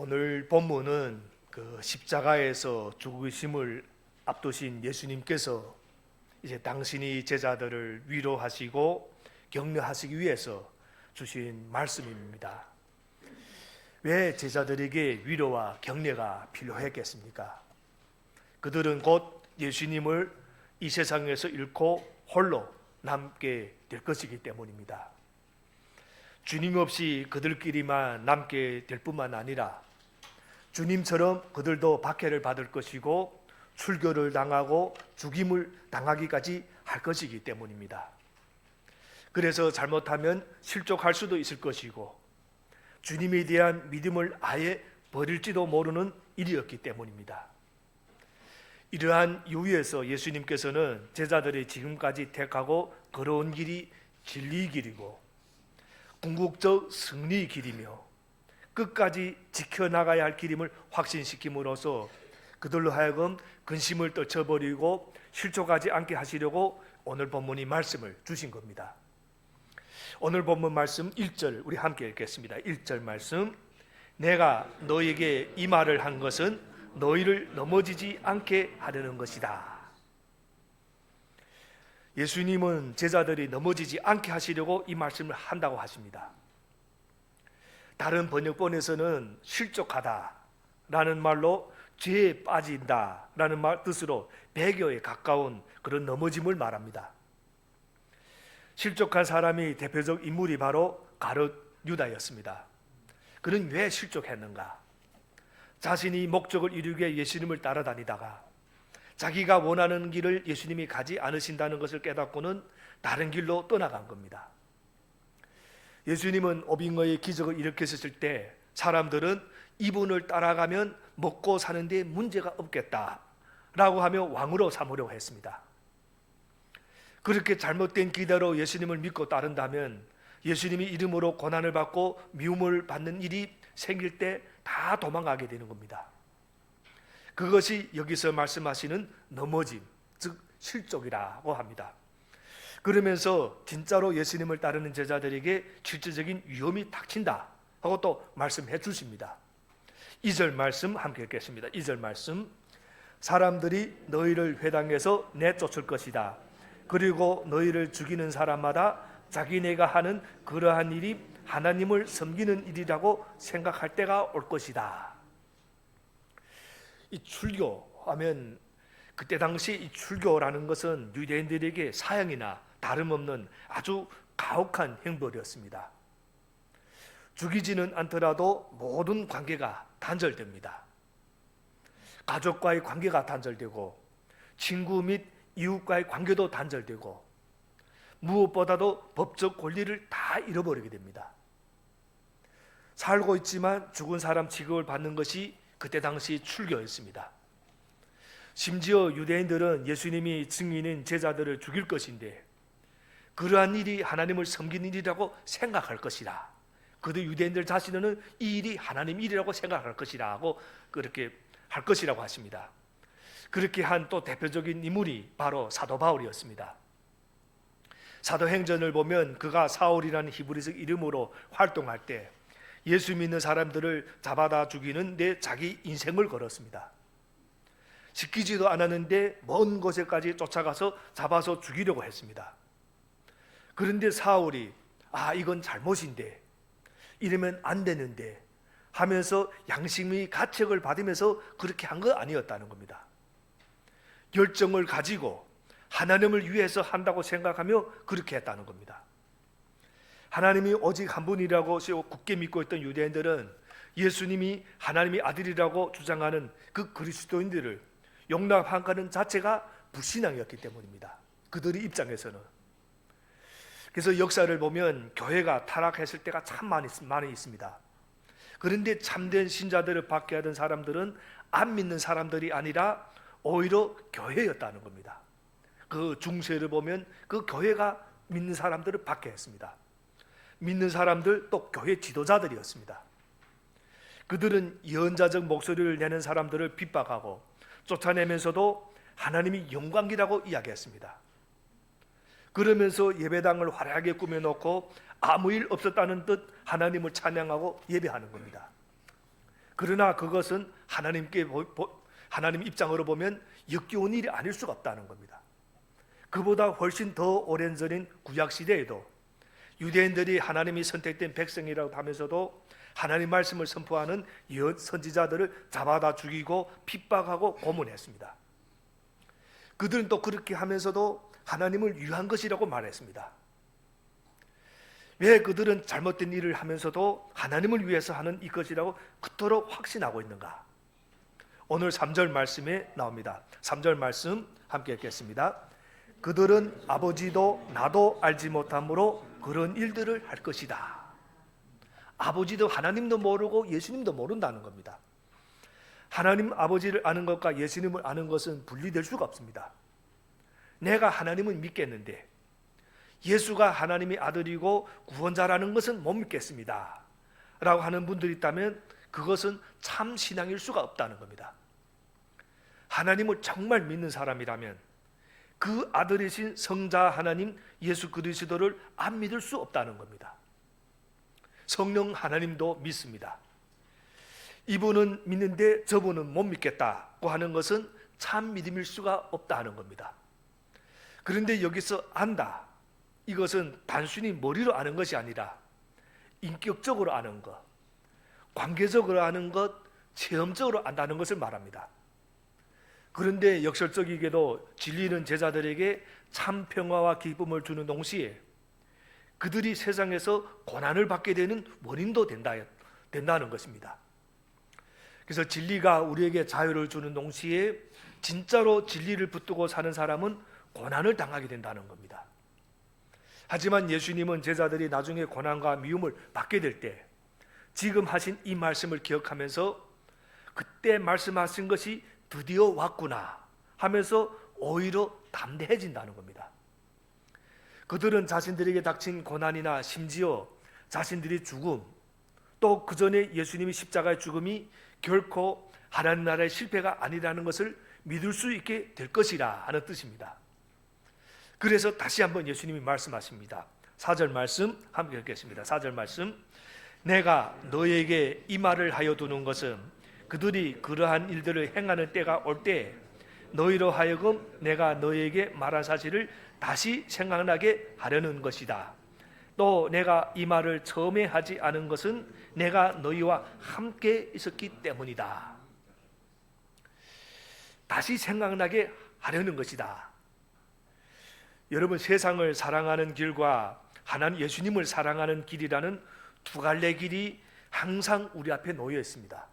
오늘 본문은 십자가에서 죽으심을 앞두신 예수님께서 이제 당신이 제자들을 위로하시고 격려하시기 위해서 주신 말씀입니다. 왜 제자들에게 위로와 격려가 필요했겠습니까? 그들은 곧 예수님을 이 세상에서 잃고 홀로 남게 될 것이기 때문입니다. 주님 없이 그들끼리만 남게 될 뿐만 아니라 주님처럼 그들도 박해를 받을 것이고 출교를 당하고 죽임을 당하기까지 할 것이기 때문입니다. 그래서 잘못하면 실족할 수도 있을 것이고 주님에 대한 믿음을 아예 버릴지도 모르는 일이었기 때문입니다. 이러한 이유에서 예수님께서는 제자들이 지금까지 택하고 걸어온 길이 진리의 길이고 궁극적 승리의 길이며 끝까지 지켜나가야 할 길임을 확신시킴으로써 그들로 하여금 근심을 떨쳐버리고 실족하지 않게 하시려고 오늘 본문이 말씀을 주신 겁니다. 오늘 본문 말씀 1절 우리 함께 읽겠습니다. 1절 말씀, 내가 너에게 이 말을 한 것은 너희를 넘어지지 않게 하려는 것이다. 예수님은 제자들이 넘어지지 않게 하시려고 이 말씀을 한다고 하십니다. 다른 번역본에서는 실족하다 라는 말로 죄에 빠진다 라는 뜻으로 배교에 가까운 그런 넘어짐을 말합니다. 실족한 사람이 대표적 인물이 바로 가룟 유다였습니다. 그는 왜 실족했는가? 자신이 목적을 이루기 위해 예수님을 따라다니다가 자기가 원하는 길을 예수님이 가지 않으신다는 것을 깨닫고는 다른 길로 떠나간 겁니다. 예수님은 오병이어의 기적을 일으켰을 때 사람들은 이분을 따라가면 먹고 사는 데 문제가 없겠다라고 하며 왕으로 삼으려고 했습니다. 그렇게 잘못된 기대로 예수님을 믿고 따른다면 예수님이 이름으로 고난을 받고 미움을 받는 일이 생길 때 다 도망가게 되는 겁니다. 그것이 여기서 말씀하시는 넘어짐, 즉 실족이라고 합니다. 그러면서 진짜로 예수님을 따르는 제자들에게 실질적인 위험이 닥친다 하고 또 말씀해 주십니다. 2절 말씀 함께 읽겠습니다. 2절 말씀, 사람들이 너희를 회당에서 내쫓을 것이다. 그리고 너희를 죽이는 사람마다 자기네가 하는 그러한 일이 하나님을 섬기는 일이라고 생각할 때가 올 것이다. 이 출교하면 그때 당시 이 출교라는 것은 유대인들에게 사형이나 다름없는 아주 가혹한 형벌이었습니다. 죽이지는 않더라도 모든 관계가 단절됩니다. 가족과의 관계가 단절되고 친구 및 이웃과의 관계도 단절되고 무엇보다도 법적 권리를 다 잃어버리게 됩니다. 살고 있지만 죽은 사람 취급을 받는 것이 그때 당시 출교였습니다. 심지어 유대인들은 예수님이 증인인 제자들을 죽일 것인데 그러한 일이 하나님을 섬기는 일이라고 생각할 것이라. 그들 유대인들 자신은 이 일이 하나님 일이라고 생각할 것이라 하고 그렇게 할 것이라고 하십니다. 그렇게 한 또 대표적인 인물이 바로 사도 바울이었습니다. 사도행전을 보면 그가 사울이라는 히브리적 이름으로 활동할 때 예수 믿는 사람들을 잡아다 죽이는 데 자기 인생을 걸었습니다. 지키지도 않았는데 먼 곳에까지 쫓아가서 잡아서 죽이려고 했습니다. 그런데 사울이 이건 잘못인데 이러면 안 되는데 하면서 양심의 가책을 받으면서 그렇게 한 거 아니었다는 겁니다. 열정을 가지고 하나님을 위해서 한다고 생각하며 그렇게 했다는 겁니다. 하나님이 오직 한 분이라고 굳게 믿고 있던 유대인들은 예수님이 하나님의 아들이라고 주장하는 그 그리스도인들을 용납하는 자체가 불신앙이었기 때문입니다. 그들의 입장에서는. 그래서 역사를 보면 교회가 타락했을 때가 참 많이 있습니다. 그런데 참된 신자들을 받게 하던 사람들은 안 믿는 사람들이 아니라 오히려 교회였다는 겁니다. 그 중세를 보면 그 교회가 믿는 사람들을 받게 했습니다. 믿는 사람들 또 교회 지도자들이었습니다. 그들은 예언자적 목소리를 내는 사람들을 핍박하고 쫓아내면서도 하나님이 영광이라고 이야기했습니다. 그러면서 예배당을 화려하게 꾸며놓고 아무 일 없었다는 듯 하나님을 찬양하고 예배하는 겁니다. 그러나 그것은 하나님 입장으로 보면 역겨운 일이 아닐 수가 없다는 겁니다. 그보다 훨씬 더 오랜 전인 구약 시대에도 유대인들이 하나님이 선택된 백성이라고 하면서도 하나님 말씀을 선포하는 선지자들을 잡아다 죽이고 핍박하고 고문했습니다. 그들은 또 그렇게 하면서도 하나님을 위한 것이라고 말했습니다. 왜 그들은 잘못된 일을 하면서도 하나님을 위해서 하는 이것이라고 그토록 확신하고 있는가? 오늘 3절 말씀에 나옵니다. 3절 말씀 함께 읽겠습니다. 그들은 아버지도 나도 알지 못함으로 그런 일들을 할 것이다. 아버지도 하나님도 모르고 예수님도 모른다는 겁니다. 하나님 아버지를 아는 것과 예수님을 아는 것은 분리될 수가 없습니다. 내가 하나님은 믿겠는데 예수가 하나님의 아들이고 구원자라는 것은 못 믿겠습니다 라고 하는 분들이 있다면 그것은 참 신앙일 수가 없다는 겁니다. 하나님을 정말 믿는 사람이라면 그 아들이신 성자 하나님 예수 그리스도를 안 믿을 수 없다는 겁니다. 성령 하나님도 믿습니다. 이분은 믿는데 저분은 못 믿겠다고 하는 것은 참 믿음일 수가 없다 하는 겁니다. 그런데 여기서 안다, 이것은 단순히 머리로 아는 것이 아니라 인격적으로 아는 것, 관계적으로 아는 것, 체험적으로 안다는 것을 말합니다. 그런데 역설적이게도 진리는 제자들에게 참 평화와 기쁨을 주는 동시에 그들이 세상에서 고난을 받게 되는 원인도 된다는 것입니다. 그래서 진리가 우리에게 자유를 주는 동시에 진짜로 진리를 붙들고 사는 사람은 고난을 당하게 된다는 겁니다. 하지만 예수님은 제자들이 나중에 고난과 미움을 받게 될 때 지금 하신 이 말씀을 기억하면서 그때 말씀하신 것이 드디어 왔구나 하면서 오히려 담대해진다는 겁니다. 그들은 자신들에게 닥친 고난이나 심지어 자신들이 죽음, 또 그 전에 예수님이 십자가의 죽음이 결코 하나님 나라의 실패가 아니라는 것을 믿을 수 있게 될 것이라 하는 뜻입니다. 그래서 다시 한번 예수님이 말씀하십니다. 4절 말씀 함께 읽겠습니다. 4절 말씀, 내가 너에게 이 말을 하여 두는 것은 그들이 그러한 일들을 행하는 때가 올 때 너희로 하여금 내가 너에게 말한 사실을 다시 생각나게 하려는 것이다. 또 내가 이 말을 처음에 하지 않은 것은 내가 너희와 함께 있었기 때문이다. 다시 생각나게 하려는 것이다. 여러분, 세상을 사랑하는 길과 하나님 예수님을 사랑하는 길이라는 두 갈래 길이 항상 우리 앞에 놓여 있습니다.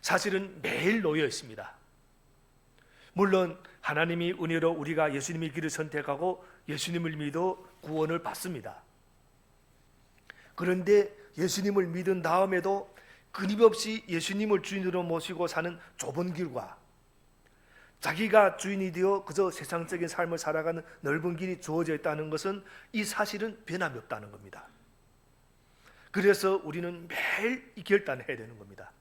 사실은 매일 놓여 있습니다. 물론 하나님이 은혜로 우리가 예수님의 길을 선택하고 예수님을 믿어 구원을 받습니다. 그런데 예수님을 믿은 다음에도 끊임없이 예수님을 주인으로 모시고 사는 좁은 길과 자기가 주인이 되어 그저 세상적인 삶을 살아가는 넓은 길이 주어져 있다는 것은 이 사실은 변함이 없다는 겁니다. 그래서 우리는 매일 이 결단을 해야 되는 겁니다.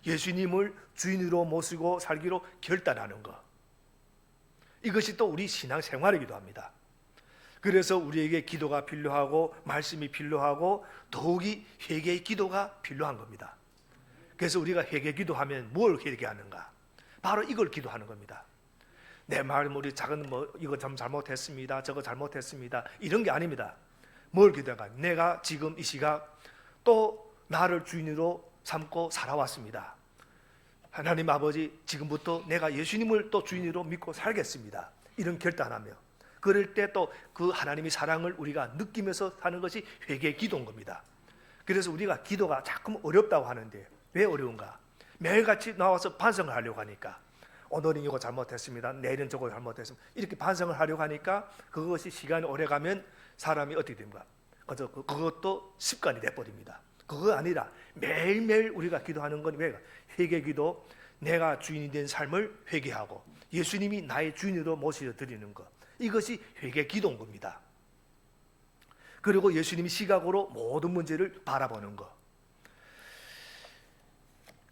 예수님을 주인으로 모시고 살기로 결단하는 것, 이것이 또 우리 신앙생활이기도 합니다. 그래서 우리에게 기도가 필요하고 말씀이 필요하고 더욱이 회개의 기도가 필요한 겁니다. 그래서 우리가 회개 기도하면 뭘 회개하는가? 바로 이걸 기도하는 겁니다. 내 마음으로 작은 이거 좀 잘못했습니다, 저거 잘못했습니다, 이런 게 아닙니다. 뭘 기도할까? 내가 지금 이 시각 또 나를 주인으로 삼고 살아왔습니다. 하나님 아버지, 지금부터 내가 예수님을 또 주인으로 믿고 살겠습니다. 이런 결단하며 그럴 때 또 그 하나님의 사랑을 우리가 느끼면서 사는 것이 회개의 기도인 겁니다. 그래서 우리가 기도가 자꾸 어렵다고 하는데 왜 어려운가? 매일같이 나와서 반성을 하려고 하니까 오늘은 이거 잘못했습니다, 내일은 저거 잘못했습니다, 이렇게 반성을 하려고 하니까 그것이 시간이 오래가면 사람이 어떻게 됩니까? 그것도 습관이 돼버립니다. 그거 아니라 매일매일 우리가 기도하는 건 왜? 회개 기도, 내가 주인이 된 삶을 회개하고 예수님이 나의 주인으로 모셔드리는 것, 이것이 회개 기도인 겁니다. 그리고 예수님이 시각으로 모든 문제를 바라보는 것.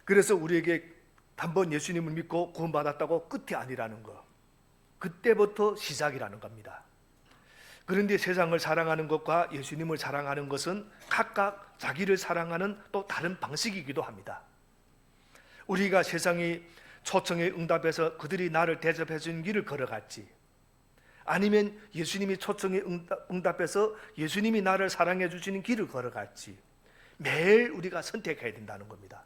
그래서 우리에게 한번 예수님을 믿고 구원받았다고 끝이 아니라는 것, 그때부터 시작이라는 겁니다. 그런데 세상을 사랑하는 것과 예수님을 사랑하는 것은 각각 자기를 사랑하는 또 다른 방식이기도 합니다. 우리가 세상이 초청에 응답해서 그들이 나를 대접해 주는 길을 걸어갈지, 아니면 예수님이 초청에 응답해서 예수님이 나를 사랑해 주시는 길을 걸어갈지 매일 우리가 선택해야 된다는 겁니다.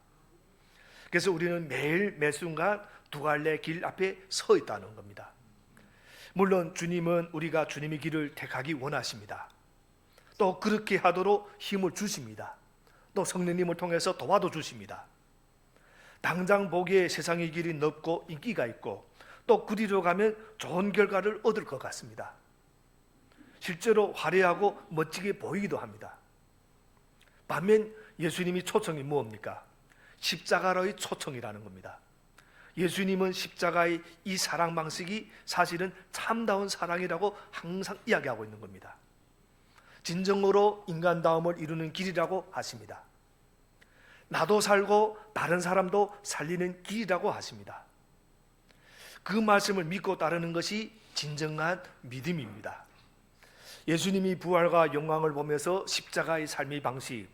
그래서 우리는 매일 매순간 두 갈래 길 앞에 서 있다는 겁니다. 물론 주님은 우리가 주님의 길을 택하기 원하십니다. 또 그렇게 하도록 힘을 주십니다. 또 성령님을 통해서 도와도 주십니다. 당장 보기에 세상의 길이 넓고 인기가 있고 또 그 뒤로 가면 좋은 결과를 얻을 것 같습니다. 실제로 화려하고 멋지게 보이기도 합니다. 반면 예수님이 초청이 무엇입니까? 십자가로의 초청이라는 겁니다. 예수님은 십자가의 이 사랑 방식이 사실은 참다운 사랑이라고 항상 이야기하고 있는 겁니다. 진정으로 인간다움을 이루는 길이라고 하십니다. 나도 살고 다른 사람도 살리는 길이라고 하십니다. 그 말씀을 믿고 따르는 것이 진정한 믿음입니다. 예수님이 부활과 영광을 보면서 십자가의 삶의 방식,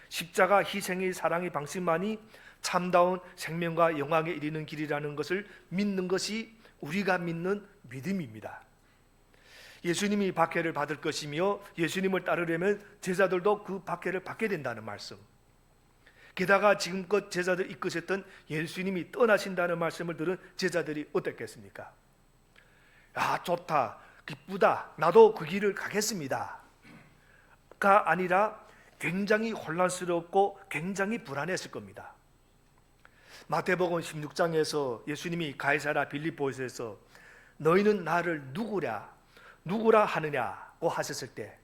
십자가 희생의 사랑의 방식만이 참다운 생명과 영광에 이르는 길이라는 것을 믿는 것이 우리가 믿는 믿음입니다. 예수님이 박해를 받을 것이며 예수님을 따르려면 제자들도 그 박해를 받게 된다는 말씀, 게다가 지금껏 제자들 이끄셨던 예수님이 떠나신다는 말씀을 들은 제자들이 어땠겠습니까? 아, 좋다, 기쁘다, 나도 그 길을 가겠습니다 가 아니라 굉장히 혼란스럽고 굉장히 불안했을 겁니다. 마태복음 16장에서 예수님이 가이사랴 빌립보에서 너희는 나를 누구라 하느냐고 하셨을 때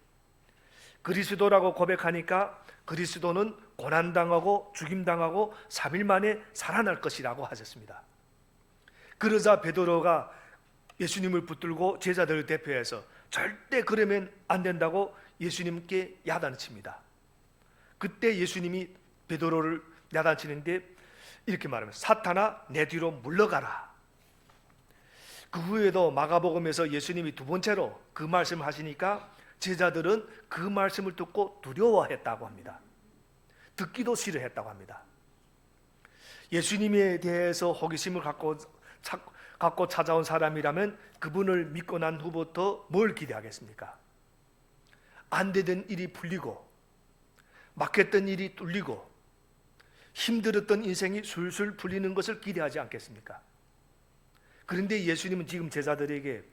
그리스도라고 고백하니까 그리스도는 고난당하고 죽임당하고 3일 만에 살아날 것이라고 하셨습니다. 그러자 베드로가 예수님을 붙들고 제자들을 대표해서 절대 그러면 안 된다고 예수님께 야단칩니다. 그때 예수님이 베드로를 야단치는데 이렇게 말합니다. 사탄아, 내 뒤로 물러가라. 그 후에도 마가복음에서 예수님이 두 번째로 그 말씀을 하시니까 제자들은 그 말씀을 듣고 두려워했다고 합니다. 듣기도 싫어했다고 합니다. 예수님에 대해서 호기심을 갖고 찾아온 사람이라면 그분을 믿고 난 후부터 뭘 기대하겠습니까? 안 되던 일이 풀리고 막혔던 일이 뚫리고 힘들었던 인생이 술술 풀리는 것을 기대하지 않겠습니까? 그런데 예수님은 지금 제자들에게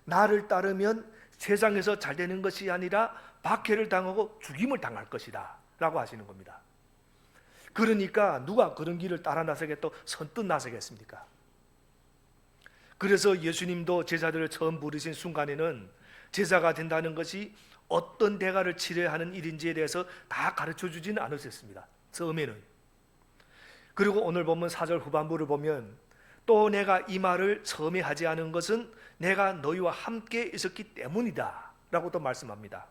나를 따르면 세상에서 잘 되는 것이 아니라 박해를 당하고 죽임을 당할 것이다 라고 하시는 겁니다. 그러니까 누가 그런 길을 따라 나서겠다고 선뜻 나서겠습니까? 그래서 예수님도 제자들을 처음 부르신 순간에는 제자가 된다는 것이 어떤 대가를 치러야 하는 일인지에 대해서 다 가르쳐 주지는 않으셨습니다. 처음에는. 그리고 오늘 보면 4절 후반부를 보면 또 내가 이 말을 처음에 하지 않은 것은 내가 너희와 함께 있었기 때문이다 라고 또 말씀합니다.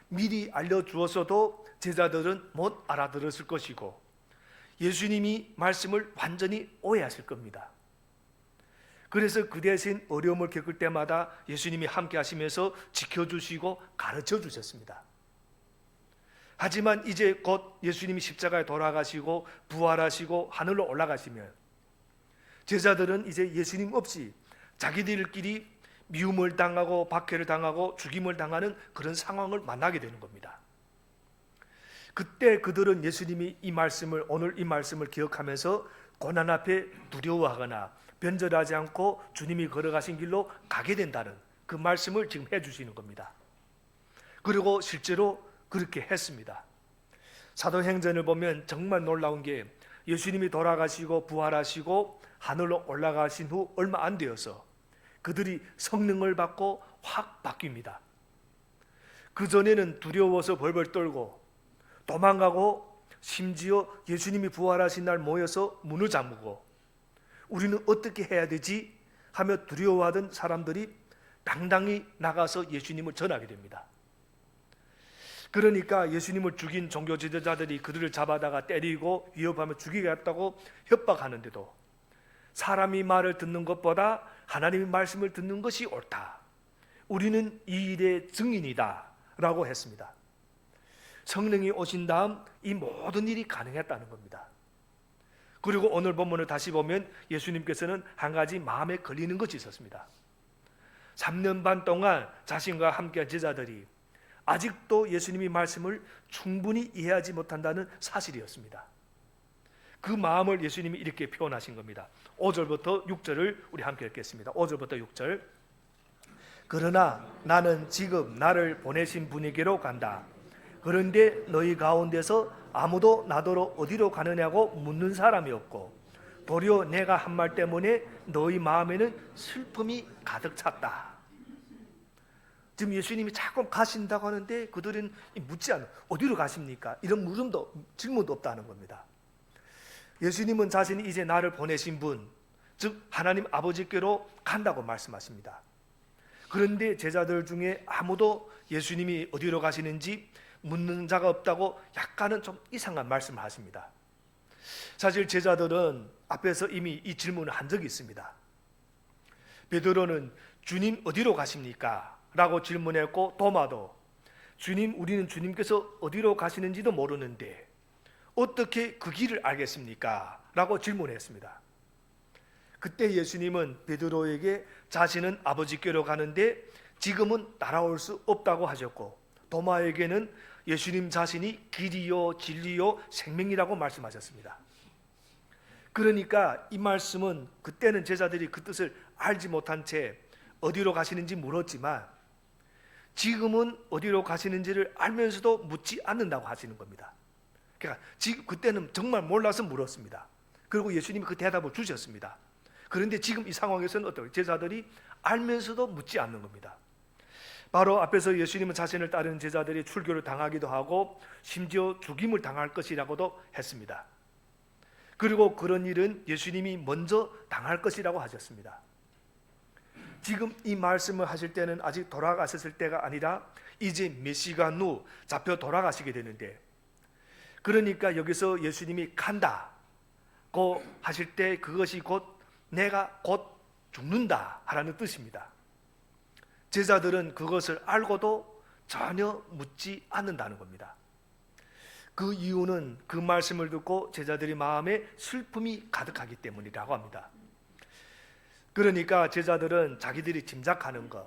미리 알려주었어도 제자들은 못 알아들었을 것이고 예수님이 말씀을 완전히 오해하실 겁니다. 그래서 그 대신 어려움을 겪을 때마다 예수님이 함께 하시면서 지켜주시고 가르쳐 주셨습니다. 하지만 이제 곧 예수님이 십자가에 돌아가시고 부활하시고 하늘로 올라가시면 제자들은 이제 예수님 없이 자기들끼리 미움을 당하고 박해를 당하고 죽임을 당하는 그런 상황을 만나게 되는 겁니다. 그때 그들은 예수님이 오늘 이 말씀을 기억하면서 고난 앞에 두려워하거나 변절하지 않고 주님이 걸어가신 길로 가게 된다는 그 말씀을 지금 해주시는 겁니다. 그리고 실제로 그렇게 했습니다. 사도행전을 보면 정말 놀라운 게 예수님이 돌아가시고 부활하시고 하늘로 올라가신 후 얼마 안 되어서 그들이 성령을 받고 확 바뀝니다. 그전에는 두려워서 벌벌 떨고 도망가고 심지어 예수님이 부활하신 날 모여서 문을 잠그고 우리는 어떻게 해야 되지? 하며 두려워하던 사람들이 당당히 나가서 예수님을 전하게 됩니다. 그러니까 예수님을 죽인 종교 지도자들이 그들을 잡아다가 때리고 위협하며 죽이겠다고 협박하는데도 사람이 말을 듣는 것보다 하나님의 말씀을 듣는 것이 옳다. 우리는 이 일의 증인이다 라고 했습니다. 성령이 오신 다음 이 모든 일이 가능했다는 겁니다. 그리고 오늘 본문을 다시 보면 예수님께서는 한 가지 마음에 걸리는 것이 있었습니다. 3년 반 동안 자신과 함께한 제자들이 아직도 예수님의 말씀을 충분히 이해하지 못한다는 사실이었습니다. 그 마음을 예수님이 이렇게 표현하신 겁니다. 5절부터 6절을 우리 함께 읽겠습니다. 5절부터 6절. 그러나 나는 지금 나를 보내신 분에게로 간다. 그런데 너희 가운데서 아무도 나더러 어디로 가느냐고 묻는 사람이 없고 도리어 내가 한 말 때문에 너희 마음에는 슬픔이 가득 찼다. 지금 예수님이 자꾸 가신다고 하는데 그들은 묻지 않아. 어디로 가십니까? 이런 질문도 없다는 겁니다. 예수님은 자신이 이제 나를 보내신 분, 즉 하나님 아버지께로 간다고 말씀하십니다. 그런데 제자들 중에 아무도 예수님이 어디로 가시는지 묻는 자가 없다고 약간은 좀 이상한 말씀을 하십니다. 사실 제자들은 앞에서 이미 이 질문을 한 적이 있습니다. 베드로는 주님 어디로 가십니까? 라고 질문했고, 도마도 주님, 우리는 주님께서 어디로 가시는지도 모르는데 어떻게 그 길을 알겠습니까? 라고 질문했습니다. 그때 예수님은 베드로에게 자신은 아버지께로 가는데 지금은 따라올 수 없다고 하셨고, 도마에게는 예수님 자신이 길이요 진리요 생명이라고 말씀하셨습니다. 그러니까 이 말씀은 그때는 제자들이 그 뜻을 알지 못한 채 어디로 가시는지 물었지만 지금은 어디로 가시는지를 알면서도 묻지 않는다고 하시는 겁니다. 그러니까 그때는 정말 몰라서 물었습니다. 그리고 예수님이 그 대답을 주셨습니다. 그런데 지금 이 상황에서는 어떻게 제자들이 알면서도 묻지 않는 겁니다. 바로 앞에서 예수님은 자신을 따르는 제자들이 출교를 당하기도 하고 심지어 죽임을 당할 것이라고도 했습니다. 그리고 그런 일은 예수님이 먼저 당할 것이라고 하셨습니다. 지금 이 말씀을 하실 때는 아직 돌아가셨을 때가 아니라 이제 몇 시간 후 잡혀 돌아가시게 되는데, 그러니까 여기서 예수님이 간다고 하실 때 그것이 곧 내가 곧 죽는다 하라는 뜻입니다. 제자들은 그것을 알고도 전혀 묻지 않는다는 겁니다. 그 이유는 그 말씀을 듣고 제자들의 마음에 슬픔이 가득하기 때문이라고 합니다. 그러니까 제자들은 자기들이 짐작하는 것,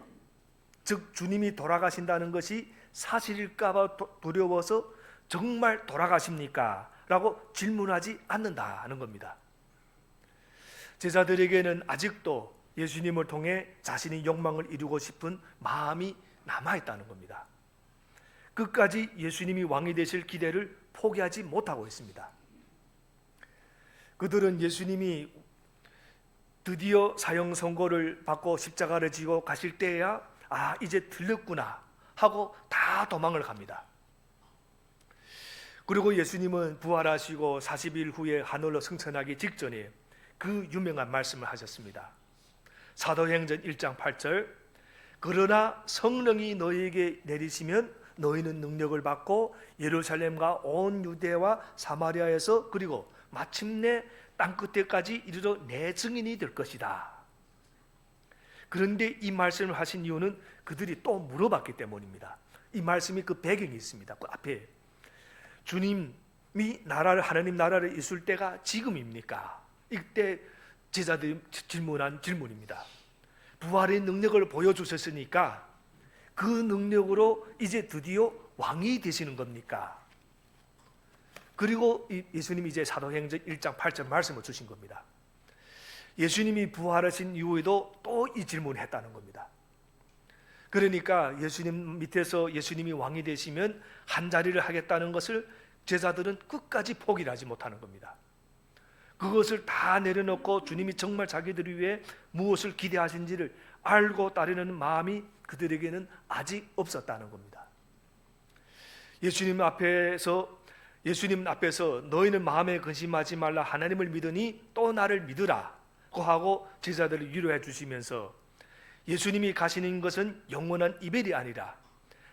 즉 주님이 돌아가신다는 것이 사실일까 봐 두려워서 정말 돌아가십니까? 라고 질문하지 않는다는 겁니다. 제자들에게는 아직도 예수님을 통해 자신의 욕망을 이루고 싶은 마음이 남아있다는 겁니다. 끝까지 예수님이 왕이 되실 기대를 포기하지 못하고 있습니다. 그들은 예수님이 드디어 사형 선고를 받고 십자가를 지고 가실 때야 이제 들렸구나 하고 다 도망을 갑니다. 그리고 예수님은 부활하시고 40일 후에 하늘로 승천하기 직전에 그 유명한 말씀을 하셨습니다. 사도행전 1장 8절. 그러나 성령이 너희에게 내리시면 너희는 능력을 받고 예루살렘과 온 유대와 사마리아에서 그리고 마침내 땅끝에까지 이르러 내 증인이 될 것이다. 그런데 이 말씀을 하신 이유는 그들이 또 물어봤기 때문입니다. 이 말씀이 그 배경이 있습니다. 그 앞에 주님이 하나님 나라를 이룰 때가 지금입니까? 이때 제자들이 질문한 질문입니다. 부활의 능력을 보여주셨으니까 그 능력으로 이제 드디어 왕이 되시는 겁니까? 그리고 예수님이 이제 사도행전 1장 8절 말씀을 주신 겁니다. 예수님이 부활하신 이후에도 또 이 질문을 했다는 겁니다. 그러니까 예수님 밑에서 예수님이 왕이 되시면 한 자리를 하겠다는 것을 제자들은 끝까지 포기를 하지 못하는 겁니다. 그것을 다 내려놓고 주님이 정말 자기들을 위해 무엇을 기대하신지를 알고 따르는 마음이 그들에게는 아직 없었다는 겁니다. 예수님 앞에서 너희는 마음에 근심하지 말라, 하나님을 믿으니 또 나를 믿으라고 하고 제자들을 위로해 주시면서 예수님이 가시는 것은 영원한 이별이 아니라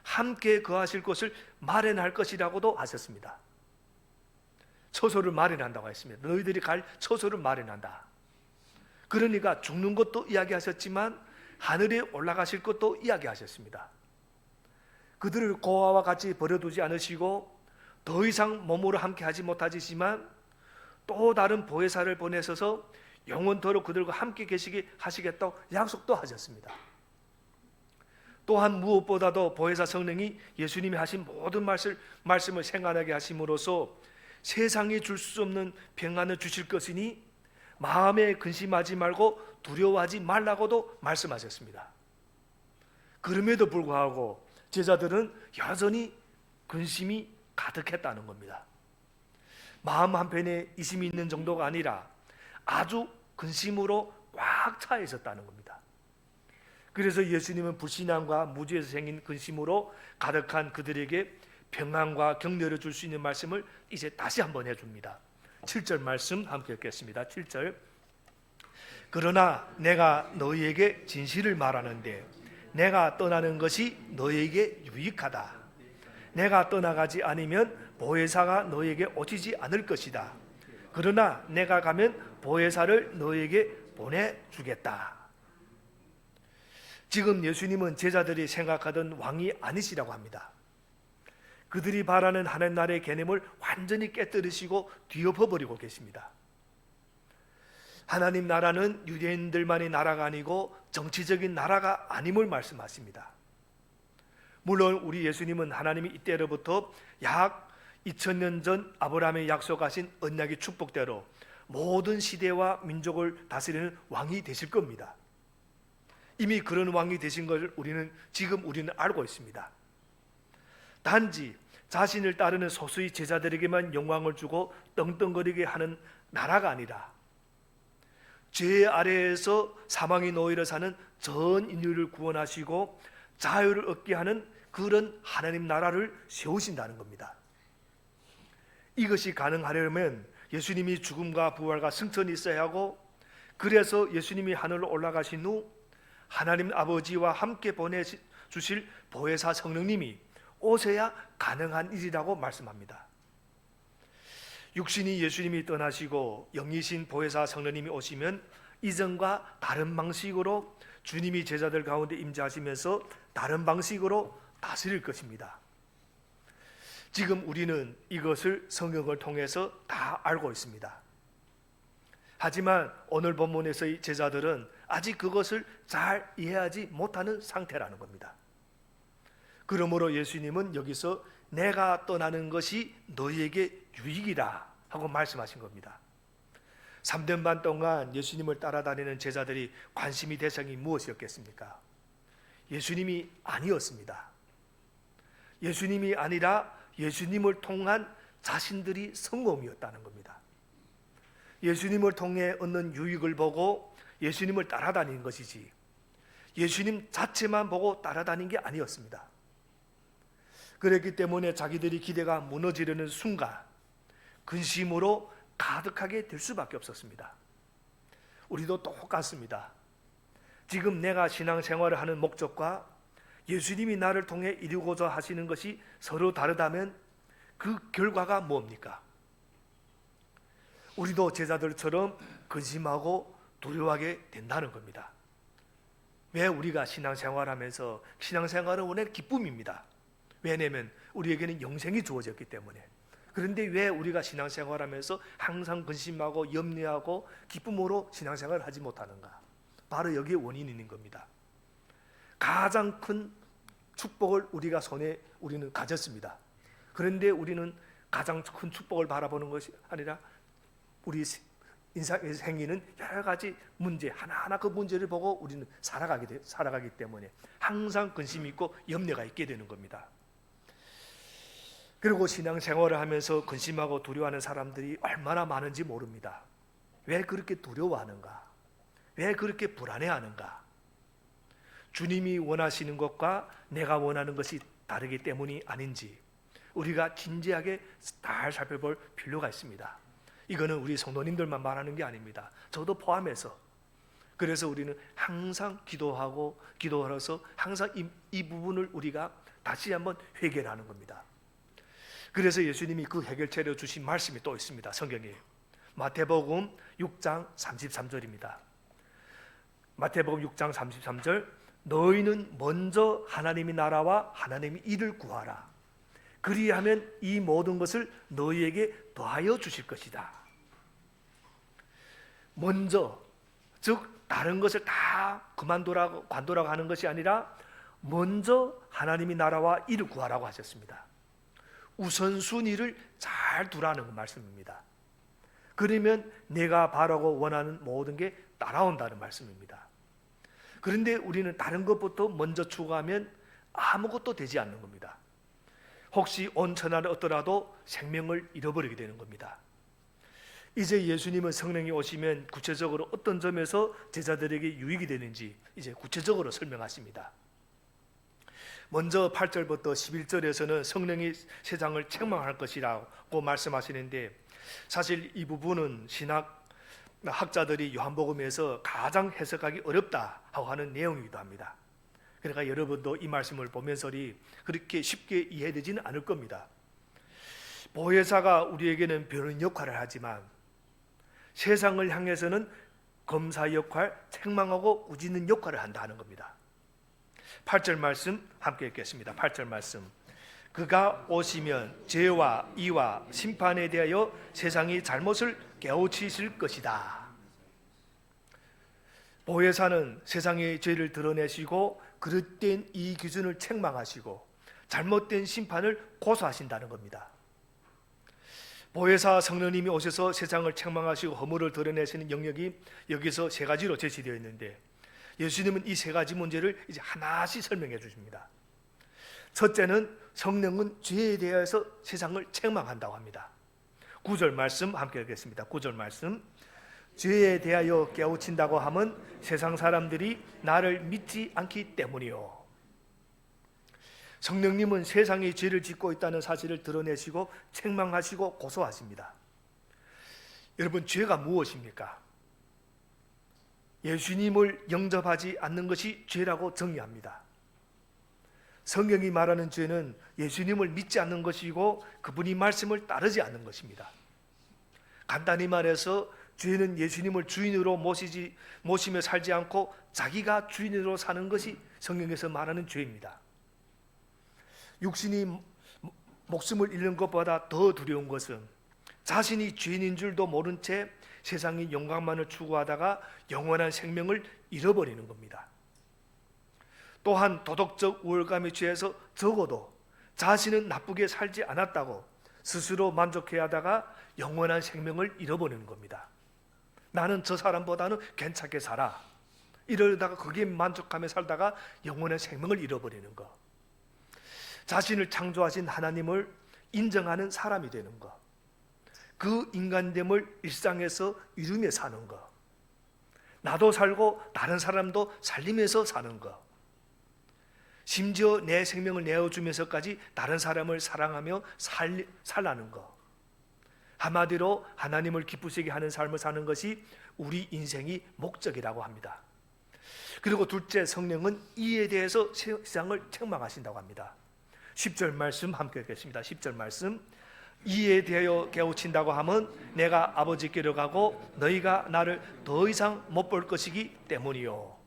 함께 거하실 것을 마련할 것이라고도 하셨습니다. 처소를 마련한다고 했습니다. 너희들이 갈 처소를 마련한다. 그러니까 죽는 것도 이야기하셨지만 하늘에 올라가실 것도 이야기하셨습니다. 그들을 고아와 같이 버려두지 않으시고 더 이상 몸으로 함께 하지 못하시지만 또 다른 보혜사를 보내셔서 영원토록 그들과 함께 계시게 하시겠다고 약속도 하셨습니다. 또한 무엇보다도 보혜사 성령이 예수님이 하신 모든 말씀을 생각하게 하심으로써 세상이 줄 수 없는 평안을 주실 것이니 마음에 근심하지 말고 두려워하지 말라고도 말씀하셨습니다. 그럼에도 불구하고 제자들은 여전히 근심이 가득했다는 겁니다. 마음 한편에 이심이 있는 정도가 아니라 아주 근심으로 꽉 차 있었다는 겁니다. 그래서 예수님은 불신앙과 무지에서 생긴 근심으로 가득한 그들에게 평안과 격려를 줄 수 있는 말씀을 이제 다시 한번 해줍니다. 7절 말씀 함께 읽겠습니다. 7절. 그러나 내가 너희에게 진실을 말하는데 내가 떠나는 것이 너희에게 유익하다. 내가 떠나가지 않으면 보혜사가 너희에게 오시지 않을 것이다. 그러나 내가 가면 보혜사를 너희에게 보내주겠다. 지금 예수님은 제자들이 생각하던 왕이 아니시라고 합니다. 그들이 바라는 하나님 나라의 개념을 완전히 깨뜨리시고 뒤엎어버리고 계십니다. 하나님 나라는 유대인들만의 나라가 아니고 정치적인 나라가 아님을 말씀하십니다. 물론 우리 예수님은 하나님이 이때로부터 약 2000년 전 아브라함이 약속하신 언약의 축복대로 모든 시대와 민족을 다스리는 왕이 되실 겁니다. 이미 그런 왕이 되신 걸 지금 우리는 알고 있습니다. 단지 자신을 따르는 소수의 제자들에게만 영광을 주고 떵떵거리게 하는 나라가 아니라 죄 아래에서 사망의 노예로 사는 전 인류를 구원하시고 자유를 얻게 하는 그런 하나님 나라를 세우신다는 겁니다. 이것이 가능하려면 예수님이 죽음과 부활과 승천이 있어야 하고, 그래서 예수님이 하늘로 올라가신 후 하나님 아버지와 함께 보내주실 보혜사 성령님이 오셔야 가능한 일이라고 말씀합니다. 육신이 예수님이 떠나시고 영이신 보혜사 성령님이 오시면 이전과 다른 방식으로 주님이 제자들 가운데 임재하시면서 다른 방식으로 다스릴 것입니다. 지금 우리는 이것을 성경을 통해서 다 알고 있습니다. 하지만 오늘 본문에서의 제자들은 아직 그것을 잘 이해하지 못하는 상태라는 겁니다. 그러므로 예수님은 여기서 내가 떠나는 것이 너희에게 유익이라 하고 말씀하신 겁니다. 3년 반 동안 예수님을 따라다니는 제자들이 관심의 대상이 무엇이었겠습니까? 예수님이 아니었습니다. 예수님이 아니라 예수님을 통한 자신들이 성공이었다는 겁니다. 예수님을 통해 얻는 유익을 보고 예수님을 따라다니는 것이지 예수님 자체만 보고 따라다닌 게 아니었습니다. 그랬기 때문에 자기들이 기대가 무너지려는 순간 근심으로 가득하게 될 수밖에 없었습니다. 우리도 똑같습니다. 지금 내가 신앙생활을 하는 목적과 예수님이 나를 통해 이루고자 하시는 것이 서로 다르다면 그 결과가 뭡니까? 우리도 제자들처럼 근심하고 두려워하게 된다는 겁니다. 왜 우리가 신앙생활하면서 신앙생활은 원래 기쁨입니다. 왜냐하면 우리에게는 영생이 주어졌기 때문에. 그런데 왜 우리가 신앙생활하면서 항상 근심하고 염려하고 기쁨으로 신앙생활을 하지 못하는가? 바로 여기에 원인이 있는 겁니다. 가장 큰 축복을 우리가 손에 우리는 가졌습니다. 그런데 우리는 가장 큰 축복을 바라보는 것이 아니라 우리 인생에 생기는 여러 가지 문제 하나하나 그 문제를 보고 우리는 살아가기 때문에 항상 근심이 있고 염려가 있게 되는 겁니다. 그리고 신앙생활을 하면서 근심하고 두려워하는 사람들이 얼마나 많은지 모릅니다. 왜 그렇게 두려워하는가? 왜 그렇게 불안해하는가? 주님이 원하시는 것과 내가 원하는 것이 다르기 때문이 아닌지 우리가 진지하게 잘 살펴볼 필요가 있습니다. 이거는 우리 성도님들만 말하는 게 아닙니다. 저도 포함해서. 그래서 우리는 항상 기도하면서 항상 이 부분을 우리가 다시 한번 회개하는 겁니다. 그래서 예수님이 그 해결책을 주신 말씀이 또 있습니다. 성경에 마태복음 6장 33절입니다. 마태복음 6장 33절, 너희는 먼저 하나님의 나라와 하나님의 일을 구하라. 그리하면 이 모든 것을 너희에게 더하여 주실 것이다. 먼저, 즉 다른 것을 다 관두라고 하는 것이 아니라 먼저 하나님의 나라와 일을 구하라고 하셨습니다. 우선순위를 잘 두라는 말씀입니다. 그러면 내가 바라고 원하는 모든 게 따라온다는 말씀입니다. 그런데 우리는 다른 것부터 먼저 추구하면 아무것도 되지 않는 겁니다. 혹시 온 천하를 얻더라도 생명을 잃어버리게 되는 겁니다. 이제 예수님은 성령이 오시면 구체적으로 어떤 점에서 제자들에게 유익이 되는지 이제 구체적으로 설명하십니다. 먼저 8절부터 11절에서는 성령이 세상을 책망할 것이라고 말씀하시는데, 사실 이 부분은 신학 학자들이 요한복음에서 가장 해석하기 어렵다고 하는 내용이기도 합니다. 그러니까 여러분도 이 말씀을 보면서 그렇게 쉽게 이해되지는 않을 겁니다. 보혜사가 우리에게는 변호인 역할을 하지만 세상을 향해서는 검사 역할, 책망하고 꾸짖는 역할을 한다는 겁니다. 8절 말씀 함께 읽겠습니다. 8절 말씀, 그가 오시면 죄와 이와 심판에 대하여 세상이 잘못을 깨우치실 것이다. 보혜사는 세상의 죄를 드러내시고 그릇된 이 기준을 책망하시고 잘못된 심판을 고소하신다는 겁니다. 보혜사 성령님이 오셔서 세상을 책망하시고 허물을 드러내시는 영역이 여기서 세 가지로 제시되어 있는데, 예수님은 이 세 가지 문제를 이제 하나씩 설명해 주십니다. 첫째는 성령은 죄에 대해서 세상을 책망한다고 합니다. 9절 말씀 함께 읽겠습니다. 9절 말씀, 죄에 대하여 깨우친다고 하면 세상 사람들이 나를 믿지 않기 때문이요. 성령님은 세상이 죄를 짓고 있다는 사실을 드러내시고 책망하시고 고소하십니다. 여러분, 죄가 무엇입니까? 예수님을 영접하지 않는 것이 죄라고 정의합니다. 성경이 말하는 죄는 예수님을 믿지 않는 것이고 그분이 말씀을 따르지 않는 것입니다. 간단히 말해서 죄는 예수님을 주인으로 모시며 살지 않고 자기가 주인으로 사는 것이 성경에서 말하는 죄입니다. 육신이 목숨을 잃는 것보다 더 두려운 것은 자신이 죄인인 줄도 모른 채 세상의 영광만을 추구하다가 영원한 생명을 잃어버리는 겁니다. 또한 도덕적 우월감에 취해서 적어도 자신은 나쁘게 살지 않았다고 스스로 만족해야 하다가 영원한 생명을 잃어버리는 겁니다. 나는 저 사람보다는 괜찮게 살아, 이러다가 거기에 만족하며 살다가 영원한 생명을 잃어버리는 것. 자신을 창조하신 하나님을 인정하는 사람이 되는 것, 그 인간됨을 일상에서 이루며 사는 것, 나도 살고 다른 사람도 살리면서 사는 것, 심지어 내 생명을 내어주면서까지 다른 사람을 사랑하며 살라는 것, 한마디로 하나님을 기쁘시게 하는 삶을 사는 것이 우리 인생의 목적이라고 합니다. 그리고 둘째, 성령은 이에 대해서 세상을 책망하신다고 합니다. 10절 말씀 함께 읽겠습니다. 10절 말씀, 이에 대하여 깨우친다고 하면 내가 아버지께로 가고 너희가 나를 더 이상 못 볼 것이기 때문이요.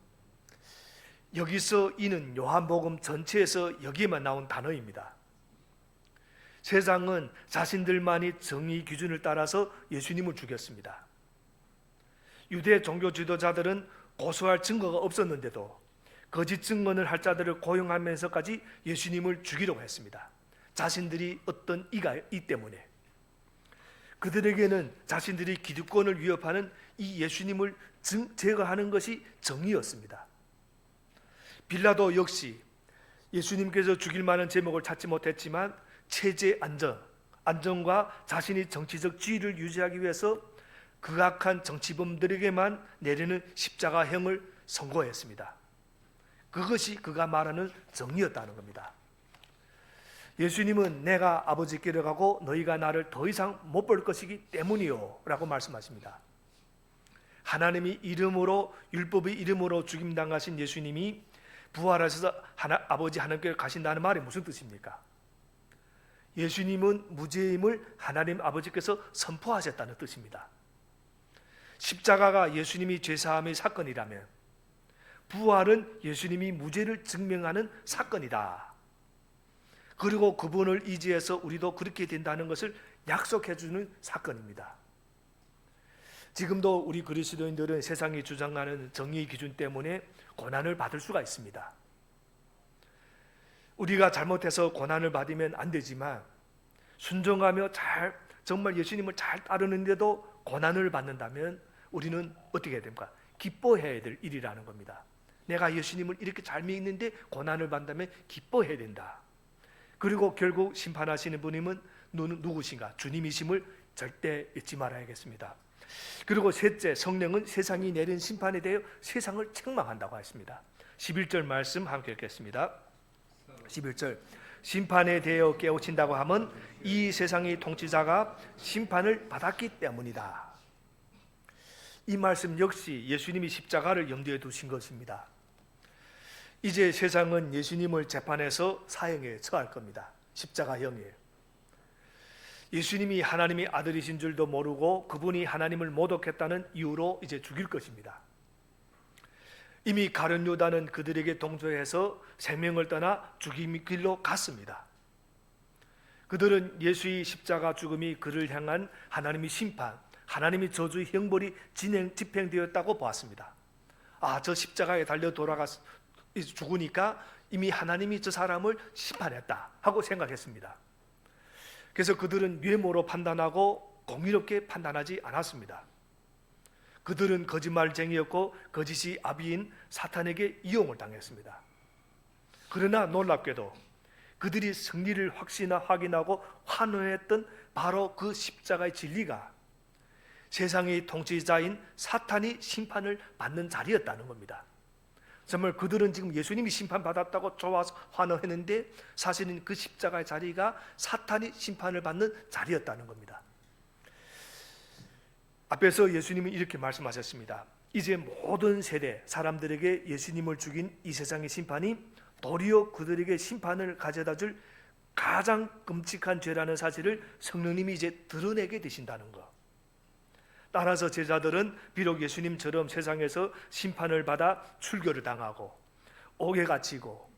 여기서 이는 요한복음 전체에서 여기에만 나온 단어입니다. 세상은 자신들만이 정의 기준을 따라서 예수님을 죽였습니다. 유대 종교 지도자들은 고소할 증거가 없었는데도 거짓 증언을 할 자들을 고용하면서까지 예수님을 죽이려고 했습니다. 자신들이 어떤 이가 있기 때문에. 그들에게는 자신들이 기득권을 위협하는 이 예수님을 제거하는 것이 정의였습니다. 빌라도 역시 예수님께서 죽일 만한 제목을 찾지 못했지만 체제 안정과 자신이 정치적 지위를 유지하기 위해서 극악한 정치범들에게만 내리는 십자가형을 선고했습니다. 그것이 그가 말하는 정의였다는 겁니다. 예수님은 내가 아버지께로 가고 너희가 나를 더 이상 못 볼 것이기 때문이요 라고 말씀하십니다. 하나님의 이름으로, 율법의 이름으로 죽임당하신 예수님이 부활하셔서 아버지 하나님께 가신다는 말이 무슨 뜻입니까? 예수님은 무죄임을 하나님 아버지께서 선포하셨다는 뜻입니다. 십자가가 예수님이 죄사함의 사건이라면 부활은 예수님이 무죄를 증명하는 사건이다. 그리고 그분을 의지해서 우리도 그렇게 된다는 것을 약속해 주는 사건입니다. 지금도 우리 그리스도인들은 세상이 주장하는 정의 기준 때문에 고난을 받을 수가 있습니다. 우리가 잘못해서 고난을 받으면 안 되지만 순종하며 정말 예수님을 잘 따르는데도 고난을 받는다면 우리는 어떻게 해야 됩니까? 기뻐해야 될 일이라는 겁니다. 내가 예수님을 이렇게 잘 믿는데 고난을 받는다면 기뻐해야 된다. 그리고 결국 심판하시는 분님은 누구신가? 주님이심을 절대 잊지 말아야겠습니다. 그리고 셋째, 성령은 세상이 내린 심판에 대해 세상을 책망한다고 했습니다. 11절 말씀 함께 읽겠습니다. 11절, 심판에 대해 깨우친다고 하면 이 세상의 통치자가 심판을 받았기 때문이다. 이 말씀 역시 예수님이 십자가를 염두에 두신 것입니다. 이제 세상은 예수님을 재판해서 사형에 처할 겁니다. 십자가형이에요. 예수님이 하나님의 아들이신 줄도 모르고 그분이 하나님을 모독했다는 이유로 이제 죽일 것입니다. 이미 가룟 유다는 그들에게 동조해서 생명을 떠나 죽임의 길로 갔습니다. 그들은 예수의 십자가 죽음이 그를 향한 하나님의 심판, 하나님의 저주의 형벌이 집행되었다고 보았습니다. 저 십자가에 달려 죽으니까 이미 하나님이 저 사람을 심판했다 하고 생각했습니다. 그래서 그들은 외모로 판단하고 공의롭게 판단하지 않았습니다. 그들은 거짓말쟁이였고 거짓이 아비인 사탄에게 이용을 당했습니다. 그러나 놀랍게도 그들이 승리를 확인하고 환호했던 바로 그 십자가의 진리가 세상의 통치자인 사탄이 심판을 받는 자리였다는 겁니다. 정말 그들은 지금 예수님이 심판받았다고 좋아서 환호했는데 사실은 그 십자가의 자리가 사탄이 심판을 받는 자리였다는 겁니다. 앞에서 예수님은 이렇게 말씀하셨습니다. 이제 모든 세대 사람들에게 예수님을 죽인 이 세상의 심판이 도리어 그들에게 심판을 가져다 줄 가장 끔찍한 죄라는 사실을 성령님이 이제 드러내게 되신다는 것. 따라서 제자들은 비록 예수님처럼 세상에서 심판을 받아 출교를 당하고 옥에 갇히고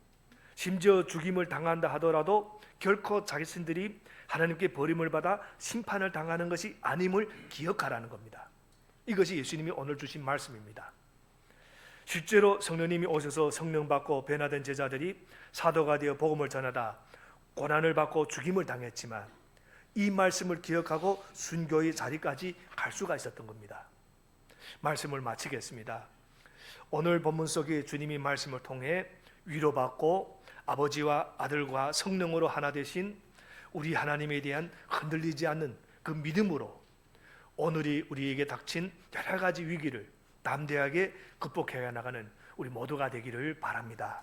심지어 죽임을 당한다 하더라도 결코 자신들이 하나님께 버림을 받아 심판을 당하는 것이 아님을 기억하라는 겁니다. 이것이 예수님이 오늘 주신 말씀입니다. 실제로 성령님이 오셔서 성령 받고 변화된 제자들이 사도가 되어 복음을 전하다 고난을 받고 죽임을 당했지만 이 말씀을 기억하고 순교의 자리까지 갈 수가 있었던 겁니다. 말씀을 마치겠습니다. 오늘 본문 속에 주님이 말씀을 통해 위로받고 아버지와 아들과 성령으로 하나 되신 우리 하나님에 대한 흔들리지 않는 그 믿음으로 오늘이 우리에게 닥친 여러 가지 위기를 담대하게 극복해 나가는 우리 모두가 되기를 바랍니다.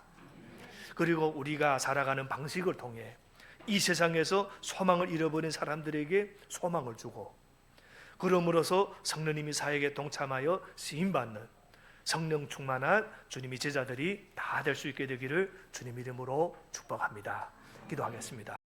그리고 우리가 살아가는 방식을 통해 이 세상에서 소망을 잃어버린 사람들에게 소망을 주고 그러므로서 성령님이 사역에 동참하여 쓰임받는 성령 충만한 주님의 제자들이 다 될 수 있게 되기를 주님 이름으로 축복합니다. 기도하겠습니다.